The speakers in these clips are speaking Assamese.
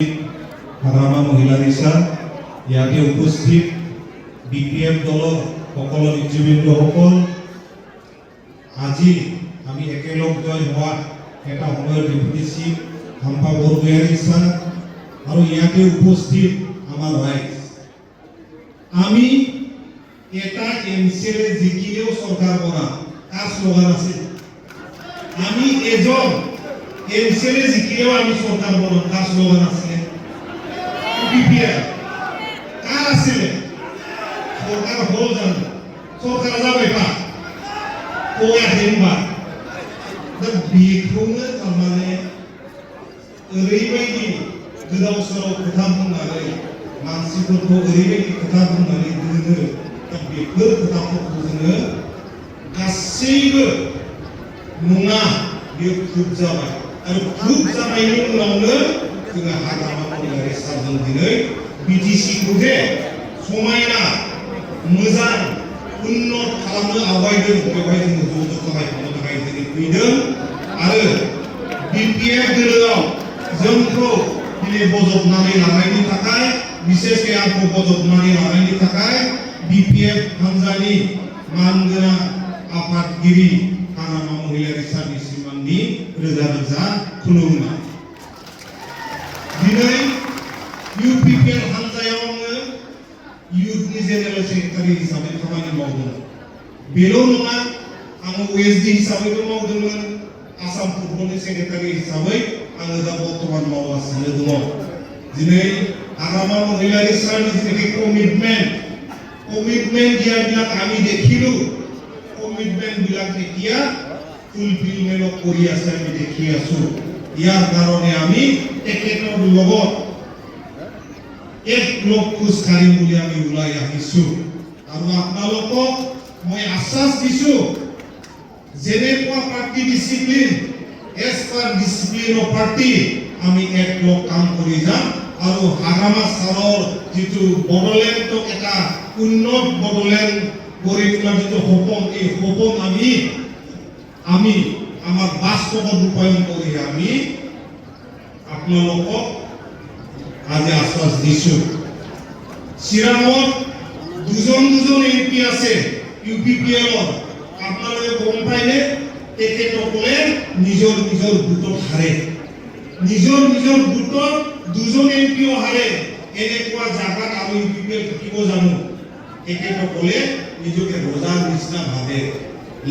সাধাৰণ মহিলা ৰিক্সা ইয়াতে উপস্থিত বিপিএম দলৰ সকল নেতৃবৃন্দসকল আজি আমি একেলগে হোৱা এটা সময়ৰ ডেপুটি চিফ হাম্পা বৰগোহাঁই ৰিক্সা আৰু ইয়াতে উপস্থিত আমাৰ ৰাইজ আমি এটা এমচিএল জিকিলেও চৰকাৰ কৰা কাজ লগা নাছিল আমি এজন এমচিএল জিকিলেও আমি চৰকাৰ কৰা কাজ লগা নাছিল কার আসলে সরকার হল জানো সরকার যাবে পা কোয়া হেমবা दा बेखौनो थारमाने ओरैबायदि गोदाव सोराव खोथा बुंनानै मानसिफोरखौ ओरैबायदि खोथा बुंनानै दोनो दा बेफोर खोथाफोरखौ जोङो गासैबो नङा बेयो प्रुफ जाबाय आरो प्रुफ जानायनि उनावनो जोङो हाग्रामा महिला सारजों दिनै बिटिसि खौ जे समायना मोजां उन्नत खालामनो आवगायदों बेवहाय जोङो ज' खालामनो थाखाय जोङो फैदों आरो बिपिएफ दोलोआव जोंखौ दिनै बजबनानै लानायनि थाखाय बिसेसकै आंखौ बजबनानै लानायनि थाखाय बिपिएफ हान्जानि मानगोनां आफादगिरि हाग्रामा महिला सारनि सिमांनि रोजा रोजा खुलुमनाय दिनै इउपिपिएल हान्जायाव आङो इउथनि जेनेरेल सेक्रेटारि हिसाबै खामानि मावदों बेल' नङा आङो ओएसडि हिसाबैबो मावदोंमोन आसाम फुटबलनि सेक्रेटारि हिसाबै आङो दा बर्तमान मावगासिनो दङ दिनै हाग्रामा महिला सारनि जितु कमिटमेन्ट দিয়াবিলাক আমি দেখিলো কমিটমেন্ট বিলাক এতিয়া ফুলফিলমেন্ট কৰি আছে আমি দেখি আছো ইয়াৰ কাৰণে আমি তেখেতৰ লগত এক লগ খোজ কাঢ়িম বুলি আমি ওলাই আহিছো আৰু আপোনালোকক মই আশ্বাস দিছো যেনেকুৱা party discipline as per discipline of party আমি এক লগ কাম কৰি যাম আৰু হাগ্ৰামা সাৰৰ যিটো বড়োলেণ্ডক এটা উন্নত বড়োলেণ্ড গঢ়ি তোলাৰ যিটো সপোন এই সপোন আমি আমাৰ বাস্তৱত ৰূপায়ণ কৰি আমি আপোনালোকক আজি আশ্বাস দিছো চিৰাঙত দুজন এমপি আছে ইউপিপিএলৰ আপোনালোকে গম পাইনে তেখেতসকলে নিজৰ ভোটত হাৰে নিজৰ ভোটত দুজন এমপিও হাৰে এনেকুৱা জাগাত আমি ইউপিপিএল থাকিব জানো তেখেতসকলে নিজকে ৰজাৰ নিচিনা ভাবে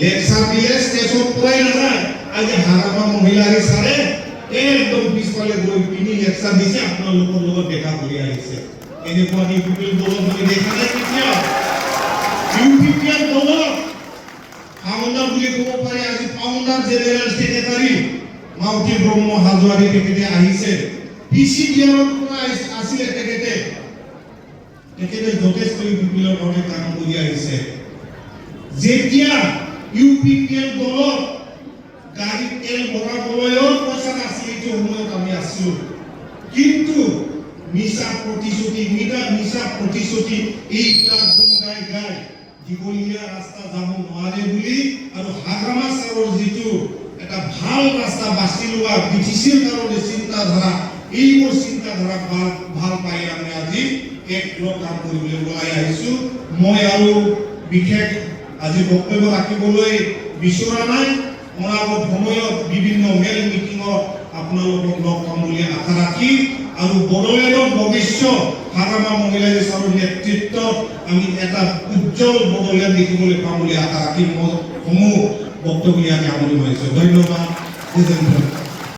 লেকচাৰ দিলে ষ্টেজত পৰাই নাযায় আজি হাগ্ৰামা মহিলাৰী চাৰে একদম পিছফালে গৈ পিনি লেকচাৰ দিছে আপোনালোকৰ লগত দেখা কৰি আহিছে এনেকুৱা ইউপিপিএল দলত আমি দেখা নাই কেতিয়া ইউপিপিএল দলত ফাউণ্ডাৰ বুলি ক'ব পাৰি আজি ফাউণ্ডাৰ জেনেৰেল সেক্ৰেটাৰী মাউতি ব্ৰহ্ম হাজোৱাৰী তেখেতে আহিছে পিচিডিআৰৰ পৰা আছিলে তেখেতে যথেষ্ট ইউপিপিএলৰ বাবে কাম কৰি আহিছে যেতিয়া ইউপিপিএল দলত গাড়ী তেল ভৰাবলৈও পইচা নাছিল এইটো সময়ত আমি আছিলো কিন্তু মিছা প্ৰতিশ্ৰুতি এইবিলাক গুণ গাই দীঘলীয়া ৰাস্তা যাব নোৱাৰে বুলি আৰু হাগ্ৰামা সাৰৰ যিটো এটা ভাল ৰাস্তা বাছি লোৱা বিটিচিৰ কাৰণে চিন্তাধাৰা এইবোৰ চিন্তাধাৰা ভাল পাই আমি আজি এক লগ কাম কৰিবলৈ ওলাই আহিছো মই আৰু বিশেষ আজি বক্তব্য ৰাখিবলৈ বিচৰা নাই অনাগত সময়ত বিভিন্ন মেল মিটিঙত আপোনালোকক লগ পাম বুলি আশা ৰাখি আৰু বড়োলেণ্ডৰ ভৱিষ্যত হাগ্ৰামা মহিলা সাৰৰ নেতৃত্বত আমি এটা উজ্জ্বল বড়োলেণ্ড দেখিবলৈ পাম বুলি আশা ৰাখি মই সমূহ বক্তব্য ইয়াকে সামৰণি মাৰিছো ধন্যবাদ।